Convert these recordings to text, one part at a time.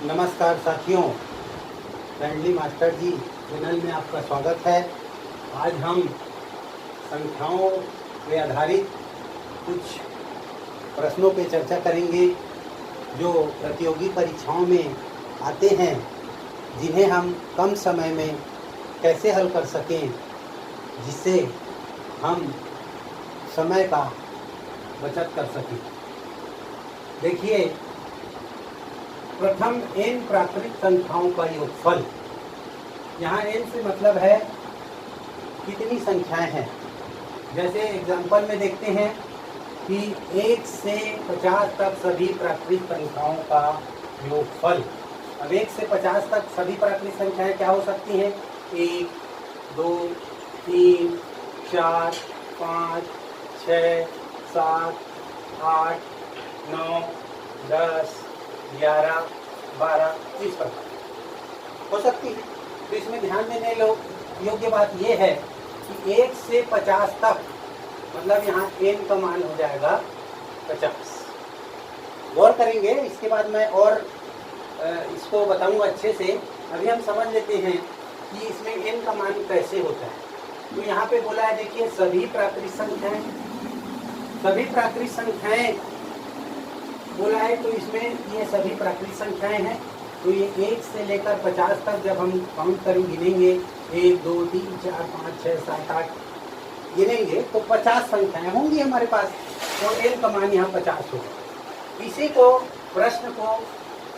नमस्कार साथियों, friendly master जी channel में आपका स्वागत है। आज हम संख्याओं पे आधारित कुछ प्रश्नों पे चर्चा करेंगे जो प्रतियोगी परीक्षाओं में आते हैं, जिन्हें हम कम समय में कैसे हल कर सकें जिससे हम समय का बचत कर सकें। देखिए, प्रथम n प्राकृतिक संख्याओं का योगफल। यहाँ n से मतलब है कितनी संख्याएं हैं। जैसे एग्जाम्पल में देखते हैं कि 1 से 50 तक सभी प्राकृतिक संख्याओं का योगफल। अब 1 से 50 तक सभी प्राकृतिक संख्याएं क्या हो सकती हैं? 1, 2, 3, 4, 5, 6, 7, 8, 9, 10, 11, 12 इस प्रकार हो सकती है। तो इसमें ध्यान देने योग्य बात यह है कि 1 से 50 तक मतलब यहाँ n का मान हो जाएगा 50। गौर करेंगे, इसके बाद मैं और इसको बताऊंगा अच्छे से। अभी हम समझ लेते हैं कि इसमें n का मान कैसे होता है। तो यहाँ पे बोला है, देखिए, सभी प्राकृतिक संख्याएं। सभी प्राकृतिक संख्याएं बोला है, तो इसमें ये सभी प्राकृतिक संख्याएं हैं। तो ये 1 से लेकर 50 तक जब हम काउंट करें, गिनेंगे 1, 2, 3, 4, 5, 6, 7, 8 गिनेंगे तो 50 संख्याएं होंगी हमारे पास। तो n का मान यहाँ 50 होगा। इसी को प्रश्न को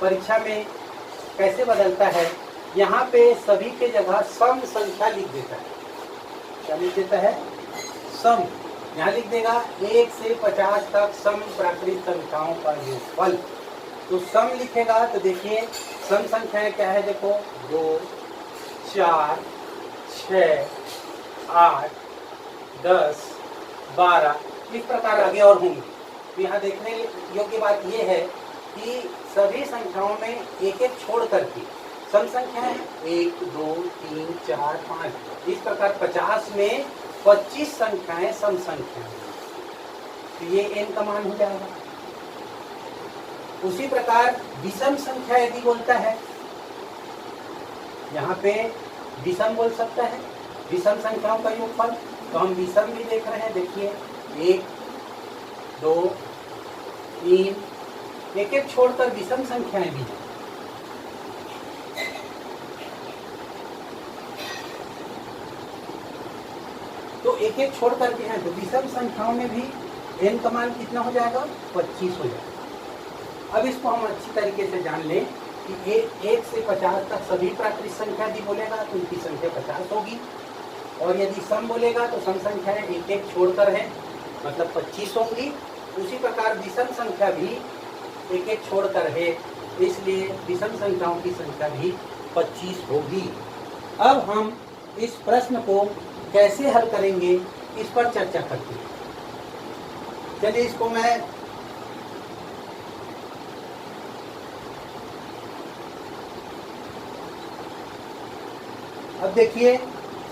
परीक्षा में कैसे बदलता है, यहाँ पे सभी के जगह सम संख्या लिख देता है। क्या लिख देता है? सम। यहाँ लिख देगा 1 से 50 तक सम प्राकृतिक संख्याओं का योगफल। तो सम लिखेगा तो देखिए सम संख्याएं क्या है, देखो 2, 4, 6, 8, 10, 12 इस प्रकार आगे और होंगे। तो यहाँ देखने योग्य बात यह है कि सभी संख्याओं में एक एक छोड़ करके सम संख्याएं 1, 2, 3, 4, 5 इस प्रकार 50 में 25 संख्याएं सम संख्याएं। तो ये n का मान हो जाएगा। उसी प्रकार विषम संख्या यदि बोलता है, यहाँ पे विषम बोल सकता है, विषम संख्याओं का योगफल। तो हम विषम भी देख रहे हैं। देखिए 1, 2, 3 एक एक छोड़कर विषम संख्याएं भी हैं। तो एक एक छोड़ करके हैं, तो विषम संख्याओं में भी n का मान कितना हो जाएगा? 25 हो जाएगा। अब इसको हम अच्छी तरीके से जान लें कि 1 से 50 तक सभी प्राकृतिक संख्या यदि बोलेगा तो उनकी संख्या 50 होगी, और यदि सम बोलेगा तो सम संख्याएं एक एक छोड़कर है मतलब 25 होंगी। उसी प्रकार विषम संख्या भी एक एक छोड़कर है, इसलिए विषम संख्याओं की संख्या भी 25 होगी। अब हम इस प्रश्न को कैसे हल करेंगे इस पर चर्चा करते हैं। चलिए इसको मैं अब देखिए,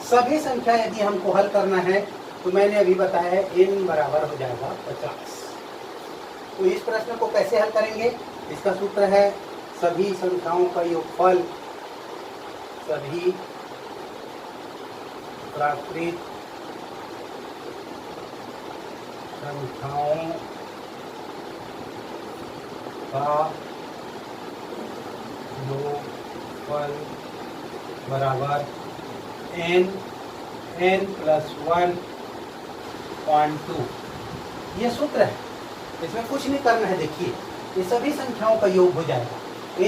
सभी संख्या यदि हमको हल करना है तो मैंने अभी बताया है n बराबर हो जाएगा 50। तो इस प्रश्न को कैसे हल करेंगे? इसका सूत्र है सभी संख्याओं का योगफल सभी प्राकृतिक संख्याओं का योगफल बराबर n प्लस 1/2। ये सूत्र है, इसमें कुछ नहीं करना है। देखिए ये सभी संख्याओं का योग हो जाएगा।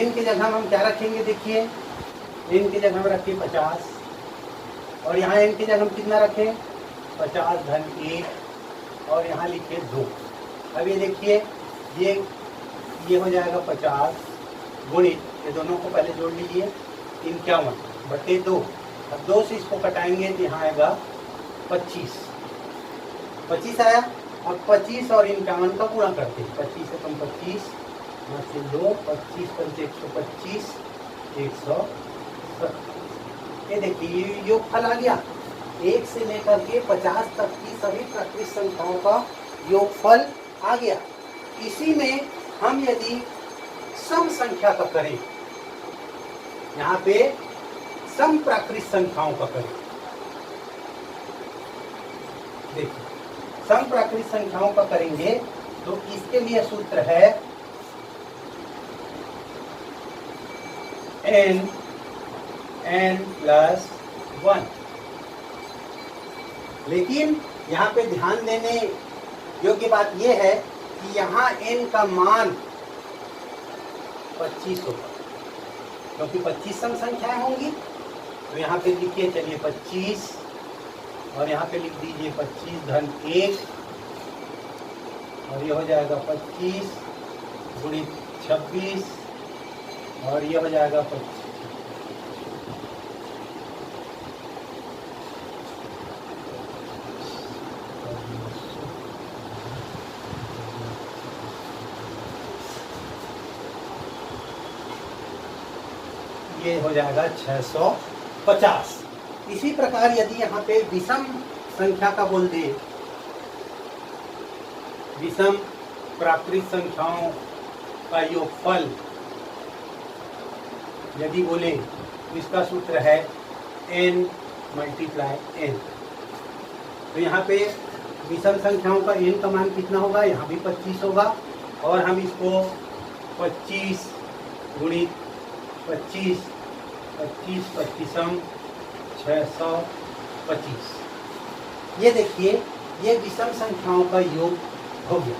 n की जगह हम क्या रखेंगे? देखिए n की जगह हम रखें 50, और यहाँ n की जगह हम कितना रखें? 50 धन 1, और यहाँ लिखे 2। अब ये देखिए ये हो जाएगा 50 गुणित, ये दोनों को पहले जोड़ लीजिए, 51/2। अब 2 से इसको कटाएंगे तो यहाँ आएगा 25 आया। अब 25 और 51 का गुणा करते हैं। 25 से कम 25, 2 25 पंच 125, 170। ये देखिए ये योगफल आ गया। 1 से लेकर के 50 तक की सभी प्राकृतिक संख्याओं का योगफल आ गया। इसी में हम यदि सम संख्या का करें यहाँ पे समप्राकृत संख्याओं का करें। देखिए समप्राकृत संख्याओं का करेंगे तो इसके लिए सूत्र है n+1। लेकिन यहाँ पे ध्यान देने योग्य बात यह है कि यहाँ n का मान 25 होगा, क्योंकि 25 सम संख्याएं होंगी। तो यहाँ पे लिखिए, चलिए 25 और यहाँ पे लिख दीजिए 25 धन 1 और ये हो जाएगा 25 गुणित 26 और ये हो जाएगा 25। ये हो जाएगा 650। इसी प्रकार यदि यहाँ पे विषम संख्या का बोल दे, विषम प्राकृत संख्याओं का योगफल यदि बोले तो इसका सूत्र है n × n। तो यहाँ पे विषम संख्याओं का n का मान कितना होगा, यहाँ भी 25 होगा और हम इसको 25 गुणित 25 25 25 625। ये देखिए ये विषम संख्याओं का योग हो गया।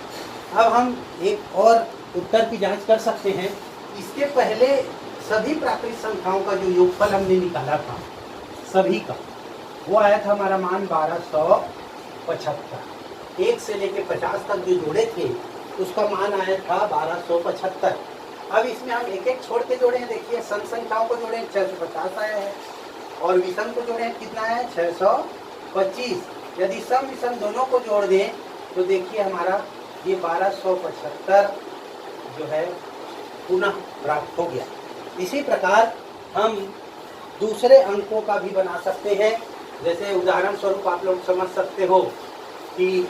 अब हम एक और उत्तर की जांच कर सकते हैं। इसके पहले सभी प्राकृत संख्याओं का जो योगफल हमने निकाला था सभी का, वो आया था हमारा मान 1275। 1 से लेके 50 तक जो जोड़े थे उसका मान आया था 1275। अब इसमें हम एक एक छोड़ के जोड़े हैं। देखिए सम संख्याओं को जोड़े 650 आया है और विषम को जोड़े कितना है 625। यदि सम विषम दोनों को जोड़ दें तो देखिए हमारा ये 1275 जो है पुनः प्राप्त हो गया। इसी प्रकार हम दूसरे अंकों का भी बना सकते हैं। जैसे उदाहरण स्वरूप आप लोग समझ सकते हो कि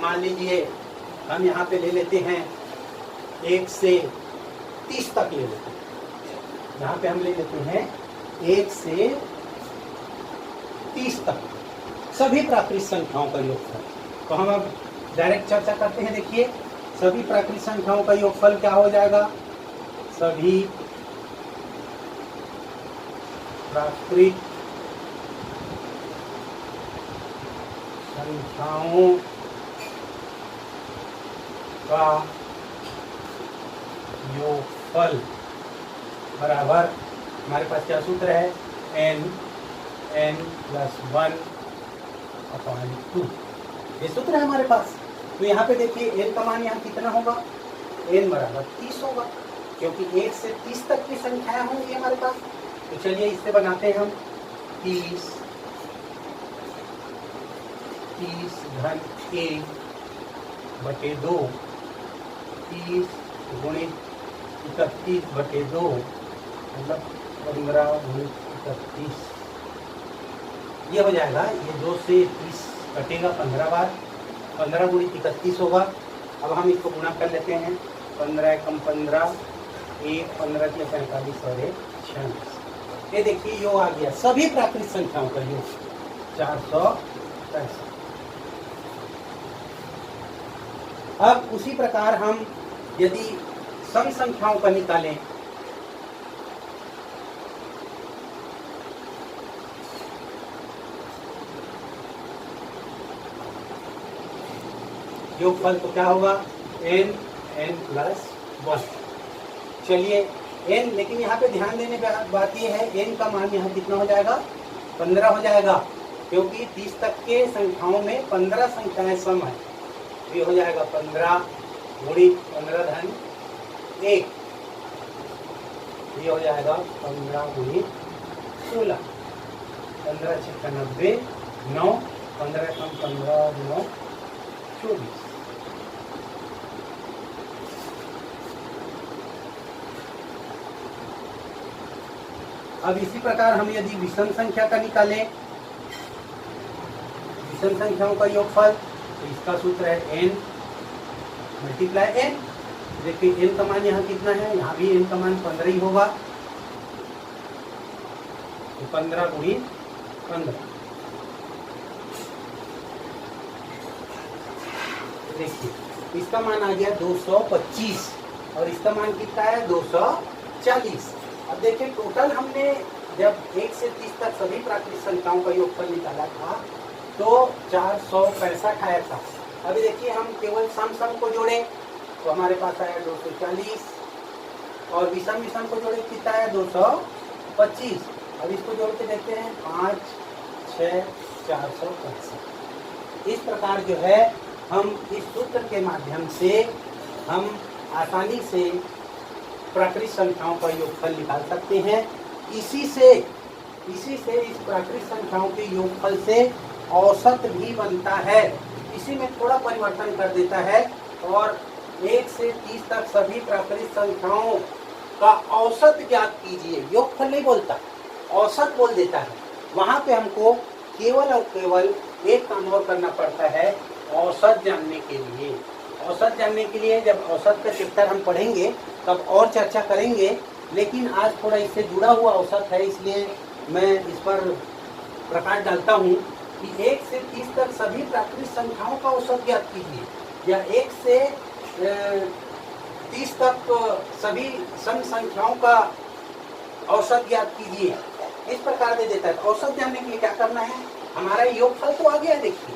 मान लीजिए हम यहाँ पे ले लेते हैं 1 से 30 तक ले लेते हैं। यहाँ पे हम ले लेते हैं 1 से 30 तक सभी प्राकृत संख्याओं का योगफल। तो हम अब डायरेक्ट चर्चा करते हैं। देखिए सभी प्राकृत संख्याओं का योगफल क्या हो जाएगा, सभी प्राकृत संख्याओं का योगफल बराबर हमारे पास क्या सूत्र है, n+1/2। ये सूत्र है हमारे पास। तो यहाँ पे देखिए n का मान यहाँ कितना होगा, n बराबर 30 होगा, क्योंकि 1 से 30 तक की संख्याएं होंगी हमारे पास। तो चलिए इससे बनाते हैं हम 30 धन 1/2 30 गुणित 31/2 मतलब 15 गुणित 31। ये हो जाएगा, ये 2 से 30 कटेगा 15 बार, 15 गुणित 31 होगा। अब हम इसको गुणा कर लेते हैं, 15 कम 15 1 15 के 45 और 1 46। ये देखिए योग आ गया सभी प्राकृत संख्याओं का योग 465। अब उसी प्रकार हम यदि सम संख्याओं का निकालें, योगफल तो क्या होगा n+1। चलिए n, लेकिन यहाँ पे ध्यान देने की बात ये है n का मान यहाँ कितना हो जाएगा, 15 हो जाएगा, क्योंकि 30 तक के संख्याओं में 15 संख्याएं सम है। ये हो जाएगा 15 गुणित 15 धन 1, ये हो जाएगा 15 गुणित 16, 15 × 90 9, 15 कम 15 9 24। अब इसी प्रकार हम यदि विषम संख्या का निकालें, विषम संख्याओं का योगफल, तो इसका सूत्र है n × n। देखिए n का मान यहाँ कितना है, यहाँ भी n का मान 15 ही होगा, तो 15 गुणी 15। देखिए इसका मान आ गया 225 और इसका मान कितना है 240। अब देखिए टोटल हमने जब 1 से 30 तक सभी प्राकृतिक संख्याओं का योगफल निकाला था तो 465 आया था। अभी देखिए हम केवल सम को जोड़े तो हमारे पास आया 240 और विषम को जोड़े कितना आया 225। अब इसको जोड़ के देखते हैं 5, 6, 465। इस प्रकार जो है हम इस सूत्र के माध्यम से हम आसानी से प्राकृतिक संख्याओं का योगफल निकाल सकते हैं। इसी से इस प्राकृतिक संख्याओं के योगफल से औसत भी बनता है। इसी में थोड़ा परिवर्तन कर देता है और 1 से 30 तक सभी प्राकृतिक संख्याओं का औसत ज्ञात कीजिए, योगफल नहीं बोलता, औसत बोल देता है। वहां पे हमको केवल और केवल एक काम और करना पड़ता है, औसत जानने के लिए। औसत जानने के लिए जब औसत का चैप्टर हम पढ़ेंगे तब और चर्चा करेंगे, लेकिन आज थोड़ा इससे जुड़ा हुआ औसत है, इसलिए मैं इस पर प्रकाश डालता हूँ कि 1 से 30 तक सभी प्राकृतिक संख्याओं का औसत ज्ञात कीजिए, या 1 से 30 तक सभी सम संख्याओं का औसत ज्ञात कीजिए, इस प्रकार दे देता है। तो औसत जानने के लिए क्या करना है, हमारा योगफल तो आ गया है, देखिए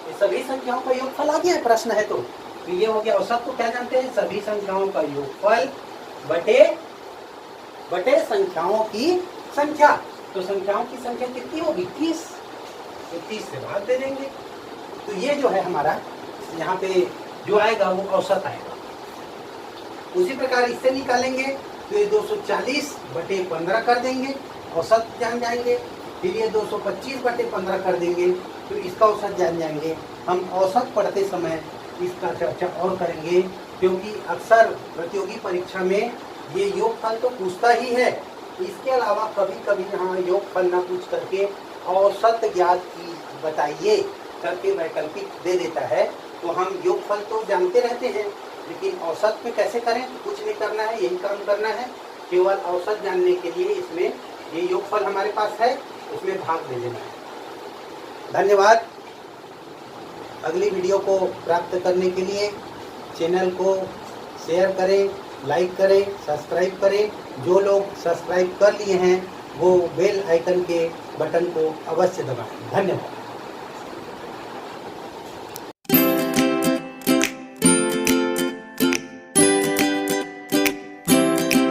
ये सभी संख्याओं का योगफल आ गया है, प्रश्न है तो ये हो गया। औसत को क्या जानते हैं, सभी संख्याओं का योगफल बटे संख्याओं की संख्या। तो संख्याओं की संख्या कितनी होगी 30, तो 30 से भाग दे देंगे, तो ये जो है हमारा यहाँ पे जो आएगा वो औसत आएगा। उसी प्रकार इससे निकालेंगे तो ये 240 बटे 15 कर देंगे, औसत जान जाएंगे। फिर ये 225 बटे 15 कर देंगे, तो इसका औसत जान जाएंगे। हम औसत पढ़ते समय इसका चर्चा और करेंगे, क्योंकि अक्सर प्रतियोगी परीक्षा में ये योगफल तो पूछता ही है, इसके अलावा कभी कभी यहाँ योगफल ना पूछ करके औसत ज्ञात की बताइए करके वैकल्पिक दे देता है। तो हम योगफल तो जानते रहते हैं, लेकिन औसत में कैसे करें, कुछ नहीं करना है, यही काम करना है। केवल औसत जानने के लिए इसमें ये योगफल हमारे पास है, उसमें भाग दे देना है। धन्यवाद। अगली वीडियो को प्राप्त करने के लिए चैनल को शेयर करें, लाइक करें, सब्सक्राइब करें। जो लोग सब्सक्राइब कर लिए हैं वो बेल आइकन के बटन को अवश्य दबाएं। धन्यवाद।